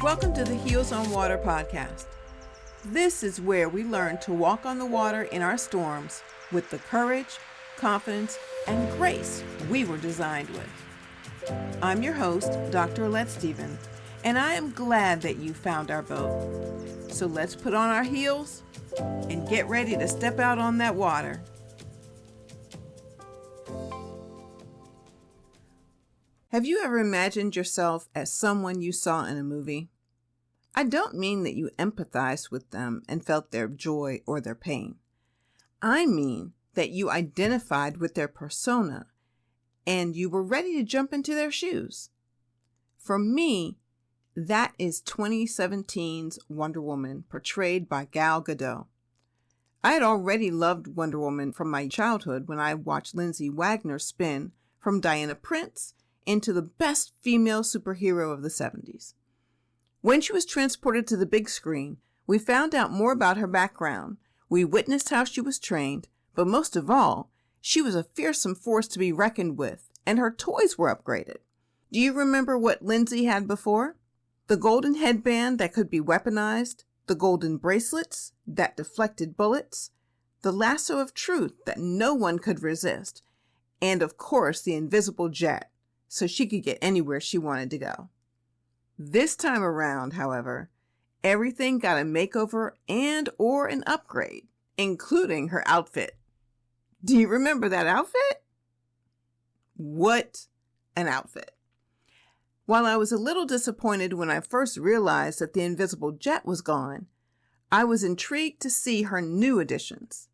Welcome to the Heels on Water podcast. This is where we learn to walk on the water in our storms with the courage, confidence, and grace we were designed with. I'm your host, Dr. Alette Stephen, and I am glad that you found our boat. So let's put on our heels and get ready to step out on that water. Have you ever imagined yourself as someone you saw in a movie? I don't mean that you empathized with them and felt their joy or their pain. I mean that you identified with their persona and you were ready to jump into their shoes. For me, that is 2017's Wonder Woman, portrayed by Gal Gadot. I had already loved Wonder Woman from my childhood when I watched Lindsay Wagner spin from Diana Prince into the best female superhero of the 70s. When she was transported to the big screen, we found out more about her background. We witnessed how she was trained, but most of all, she was a fearsome force to be reckoned with, and her toys were upgraded. Do you remember what Lindsay had before? The golden headband that could be weaponized, the golden bracelets that deflected bullets, the lasso of truth that no one could resist, and of course the invisible jet, so she could get anywhere she wanted to go. This time around, however, everything got a makeover and or an upgrade, including her outfit. Do you remember that outfit? What an outfit. While I was a little disappointed when I first realized that the invisible jet was gone, I was intrigued to see her new additions.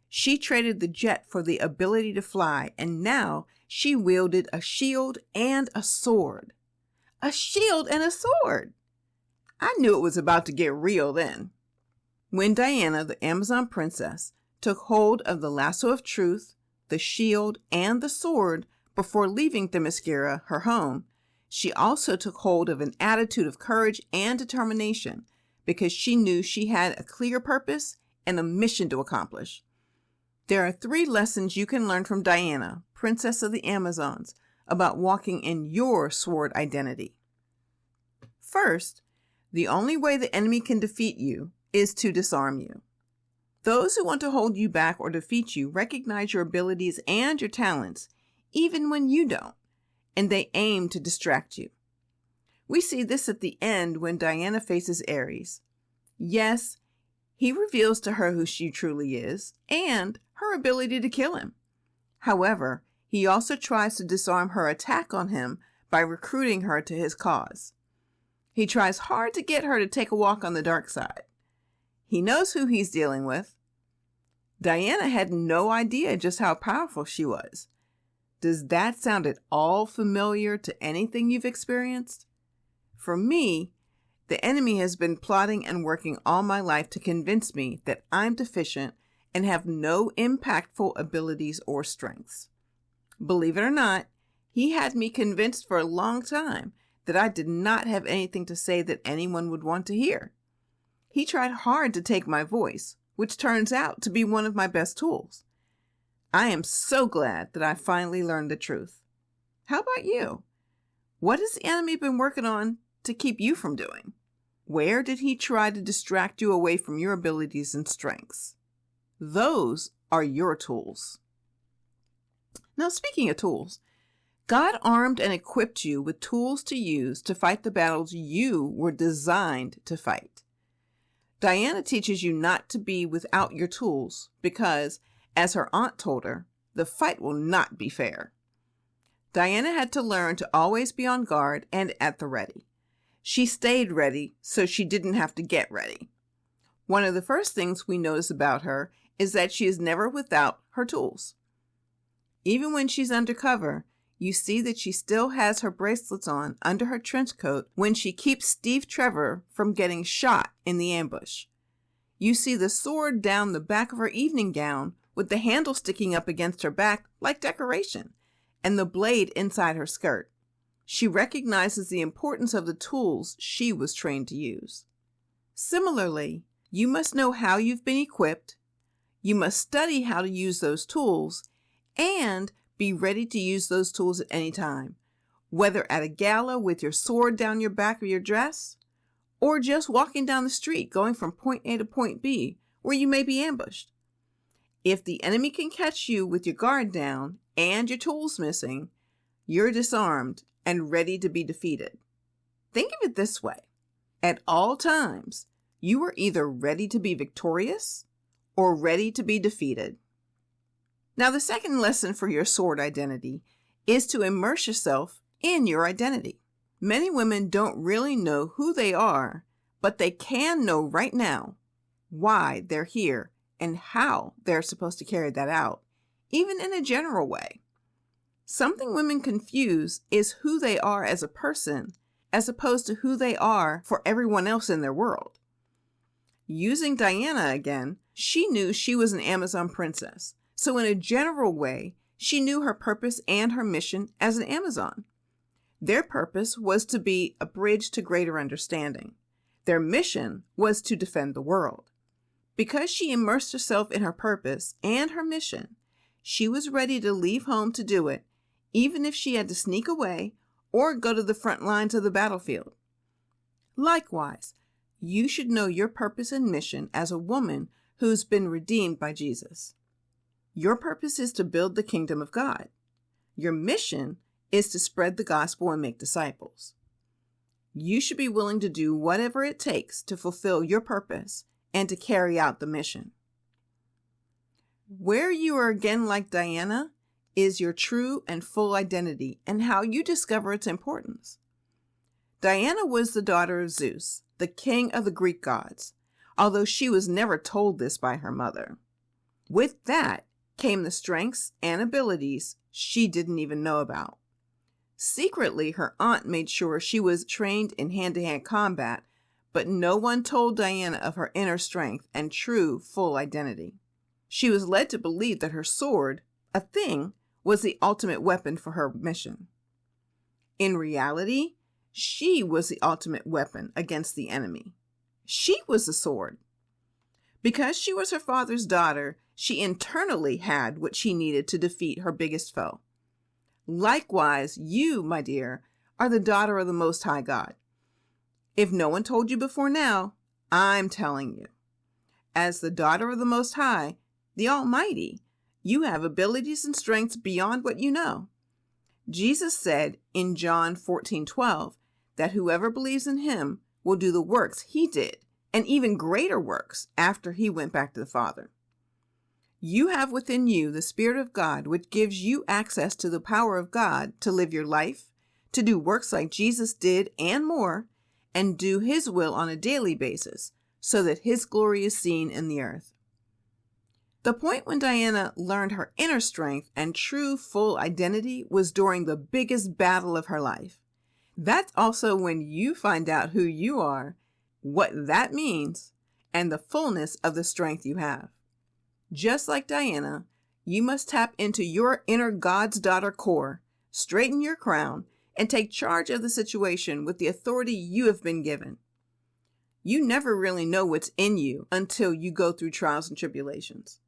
She traded the jet for the ability to fly, and now she wielded a shield and a sword. A shield and a sword! I knew it was about to get real then. When Diana, the Amazon princess, took hold of the lasso of truth, the shield, and the sword before leaving Themyscira, her home, she also took hold of an attitude of courage and determination because she knew she had a clear purpose and a mission to accomplish. There are 3 lessons you can learn from Diana, Princess of the Amazons, about walking in your sword identity. First, the only way the enemy can defeat you is to disarm you. Those who want to hold you back or defeat you recognize your abilities and your talents, even when you don't, and they aim to distract you. We see this at the end when Diana faces Ares. Yes, he reveals to her who she truly is and her ability to kill him. However, he also tries to disarm her attack on him by recruiting her to his cause. He tries hard to get her to take a walk on the dark side. He knows who he's dealing with. Diana had no idea just how powerful she was. Does that sound at all familiar to anything you've experienced? For me, the enemy has been plotting and working all my life to convince me that I'm deficient and have no impactful abilities or strengths. Believe it or not, he had me convinced for a long time that I did not have anything to say that anyone would want to hear. He tried hard to take my voice, which turns out to be one of my best tools. I am so glad that I finally learned the truth. How about you? What has the enemy been working on to keep you from doing? Where did he try to distract you away from your abilities and strengths? Those are your tools. Now, speaking of tools, God armed and equipped you with tools to use to fight the battles you were designed to fight. Diana teaches you not to be without your tools because, as her aunt told her, the fight will not be fair. Diana had to learn to always be on guard and at the ready. She stayed ready so she didn't have to get ready. One of the first things we notice about her is that she is never without her tools. Even when she's undercover, you see that she still has her bracelets on under her trench coat when she keeps Steve Trevor from getting shot in the ambush. You see the sword down the back of her evening gown with the handle sticking up against her back like decoration, and the blade inside her skirt. She recognizes the importance of the tools she was trained to use. Similarly, you must know how you've been equipped, you must study how to use those tools, and be ready to use those tools at any time, whether at a gala with your sword down your back of your dress, or just walking down the street going from point A to point B where you may be ambushed. If the enemy can catch you with your guard down and your tools missing, you're disarmed and ready to be defeated. Think of it this way. At all times, you are either ready to be victorious or ready to be defeated. Now, the second lesson for your sword identity is to immerse yourself in your identity. Many women don't really know who they are, but they can know right now why they're here and how they're supposed to carry that out, even in a general way. Something women confuse is who they are as a person as opposed to who they are for everyone else in their world. Using Diana again, she knew she was an Amazon princess. So in a general way, she knew her purpose and her mission as an Amazon. Their purpose was to be a bridge to greater understanding. Their mission was to defend the world. Because she immersed herself in her purpose and her mission, she was ready to leave home to do it, even if she had to sneak away or go to the front lines of the battlefield. Likewise, you should know your purpose and mission as a woman who's been redeemed by Jesus. Your purpose is to build the kingdom of God. Your mission is to spread the gospel and make disciples. You should be willing to do whatever it takes to fulfill your purpose and to carry out the mission. Where you are again like Diana is your true and full identity and how you discover its importance. Diana was the daughter of Zeus, the king of the Greek gods, although she was never told this by her mother. With that came the strengths and abilities she didn't even know about. Secretly, her aunt made sure she was trained in hand-to-hand combat, but no one told Diana of her inner strength and true, full identity. She was led to believe that her sword, a thing, was the ultimate weapon for her mission. In reality, she was the ultimate weapon against the enemy. She was the sword. Because she was her father's daughter, she internally had what she needed to defeat her biggest foe. Likewise, you, my dear, are the daughter of the Most High God. If no one told you before now, I'm telling you. As the daughter of the Most High, the Almighty, you have abilities and strengths beyond what you know. Jesus said in John 14:12 that whoever believes in him will do the works he did, and even greater works after he went back to the Father. You have within you the Spirit of God, which gives you access to the power of God to live your life, to do works like Jesus did and more, and do his will on a daily basis so that his glory is seen in the earth. The point when Diana learned her inner strength and true full identity was during the biggest battle of her life. That's also when you find out who you are, what that means, and the fullness of the strength you have. Just like Diana, you must tap into your inner God's daughter core, straighten your crown, and take charge of the situation with the authority you have been given. You never really know what's in you until you go through trials and tribulations.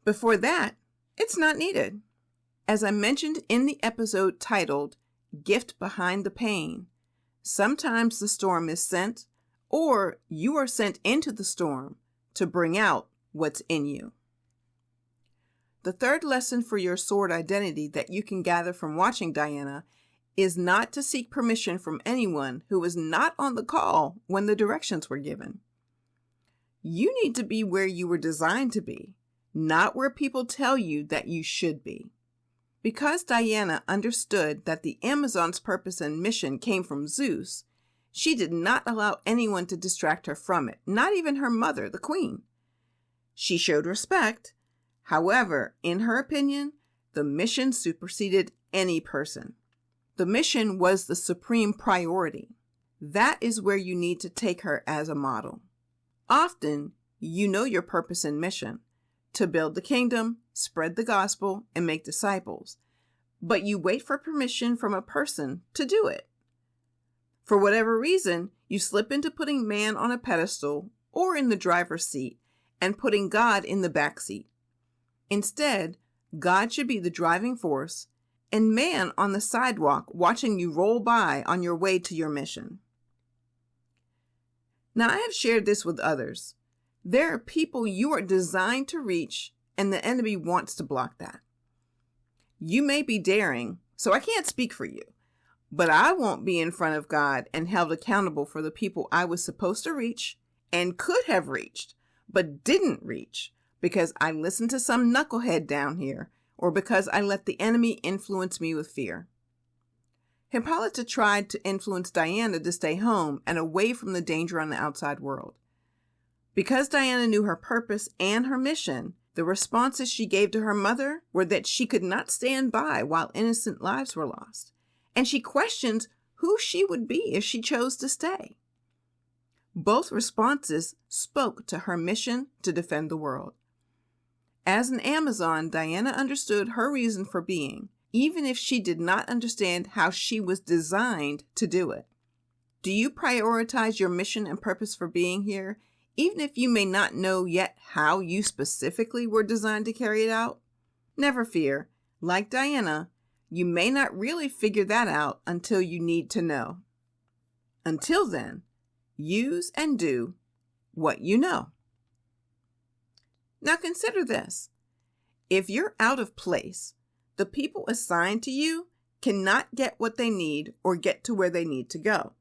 Before that, it's not needed. As I mentioned in the episode titled, Gift Behind the Pain, sometimes the storm is sent, or you are sent into the storm to bring out what's in you. The third lesson for your sword identity that you can gather from watching Diana is not to seek permission from anyone who was not on the call when the directions were given. You need to be where you were designed to be, not where people tell you that you should be. Because Diana understood that the Amazon's purpose and mission came from Zeus, she did not allow anyone to distract her from it, not even her mother, the queen. She showed respect. However, in her opinion, the mission superseded any person. The mission was the supreme priority. That is where you need to take her as a model. Often, you know your purpose and mission, to build the kingdom, spread the gospel, and make disciples. But you wait for permission from a person to do it. For whatever reason, you slip into putting man on a pedestal or in the driver's seat and putting God in the back seat. Instead, God should be the driving force and man on the sidewalk watching you roll by on your way to your mission. Now, I have shared this with others. There are people you are designed to reach, and the enemy wants to block that. You may be daring, so I can't speak for you, but I won't be in front of God and held accountable for the people I was supposed to reach and could have reached, but didn't reach because I listened to some knucklehead down here or because I let the enemy influence me with fear. Hippolyta tried to influence Diana to stay home and away from the danger on the outside world. Because Diana knew her purpose and her mission, the responses she gave to her mother were that she could not stand by while innocent lives were lost, and she questioned who she would be if she chose to stay. Both responses spoke to her mission to defend the world. As an Amazon, Diana understood her reason for being, even if she did not understand how she was designed to do it. Do you prioritize your mission and purpose for being here, even if you may not know yet how you specifically were designed to carry it out? Never fear. Like Diana, you may not really figure that out until you need to know. Until then, use and do what you know. Now consider this. If you're out of place, the people assigned to you cannot get what they need or get to where they need to go.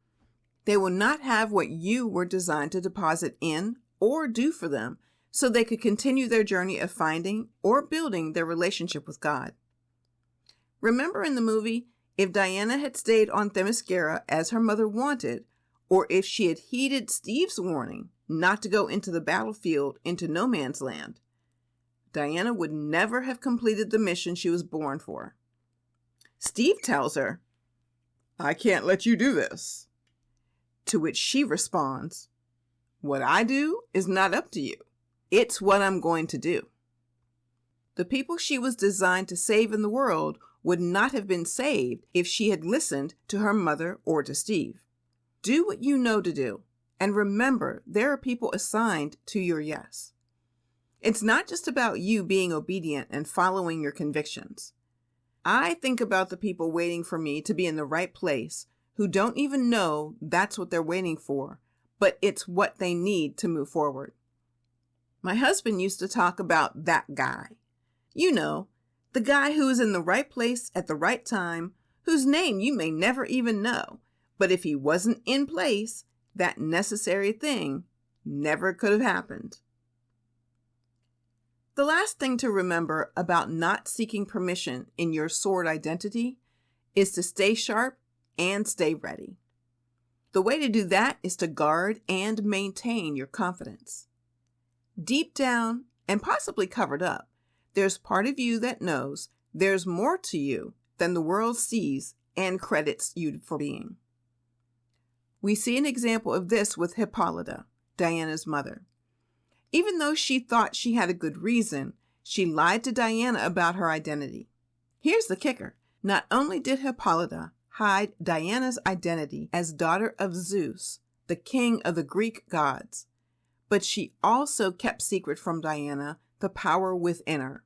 They will not have what you were designed to deposit in or do for them so they could continue their journey of finding or building their relationship with God. Remember in the movie, if Diana had stayed on Themyscira as her mother wanted, or if she had heeded Steve's warning not to go into the battlefield into no man's land, Diana would never have completed the mission she was born for. Steve tells her, "I can't let you do this." To which she responds, "What I do is not up to you. It's what I'm going to do." The people she was designed to save in the world would not have been saved if she had listened to her mother or to Steve. Do what you know to do, and remember there are people assigned to your yes. It's not just about you being obedient and following your convictions. I think about the people waiting for me to be in the right place who don't even know that's what they're waiting for, but it's what they need to move forward. My husband used to talk about that guy. You know, the guy who is in the right place at the right time, whose name you may never even know, but if he wasn't in place, that necessary thing never could have happened. The last thing to remember about not seeking permission in your sword identity is to stay sharp and stay ready. The way to do that is to guard and maintain your confidence. Deep down, and possibly covered up, there's part of you that knows there's more to you than the world sees and credits you for being. We see an example of this with Hippolyta, Diana's mother. Even though she thought she had a good reason, she lied to Diana about her identity. Here's the kicker. Not only did Hippolyta hide Diana's identity as daughter of Zeus, the king of the Greek gods, but she also kept secret from Diana the power within her.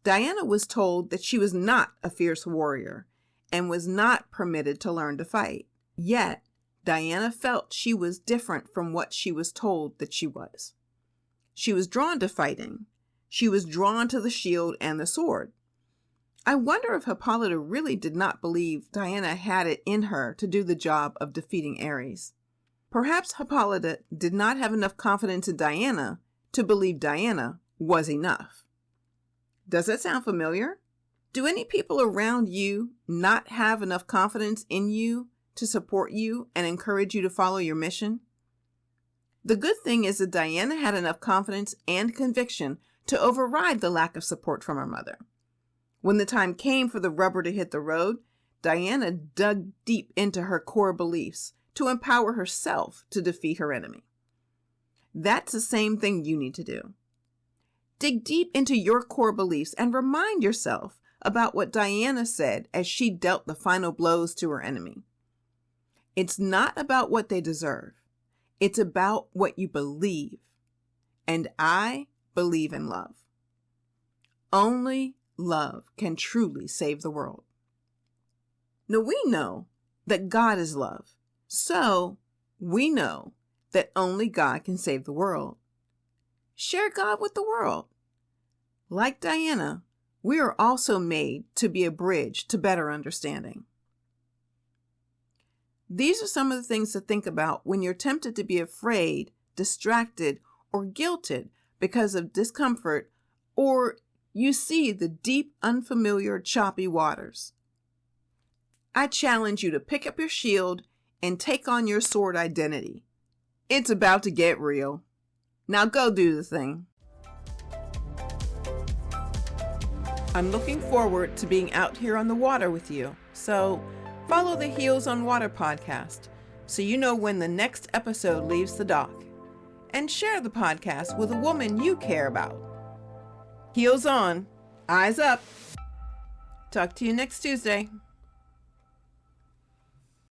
Diana was told that she was not a fierce warrior and was not permitted to learn to fight. Yet, Diana felt she was different from what she was told that she was. She was drawn to fighting. She was drawn to the shield and the sword. I wonder if Hippolyta really did not believe Diana had it in her to do the job of defeating Ares. Perhaps Hippolyta did not have enough confidence in Diana to believe Diana was enough. Does that sound familiar? Do any people around you not have enough confidence in you to support you and encourage you to follow your mission? The good thing is that Diana had enough confidence and conviction to override the lack of support from her mother. When the time came for the rubber to hit the road, Diana dug deep into her core beliefs to empower herself to defeat her enemy. That's the same thing you need to do. Dig deep into your core beliefs and remind yourself about what Diana said as she dealt the final blows to her enemy. It's not about what they deserve. It's about what you believe. And I believe in love. Only love can truly save the world. Now we know that God is love. So we know that only God can save the world. Share God with the world. Like Diana, we are also made to be a bridge to better understanding. These are some of the things to think about when you're tempted to be afraid, distracted, or guilted because of discomfort, or you see the deep, unfamiliar, choppy waters. I challenge you to pick up your shield and take on your sword identity. It's about to get real. Now go do the thing. I'm looking forward to being out here on the water with you, so follow the Heels on Water podcast so you know when the next episode leaves the dock. And share the podcast with a woman you care about. Heels on, eyes up. Talk to you next Tuesday.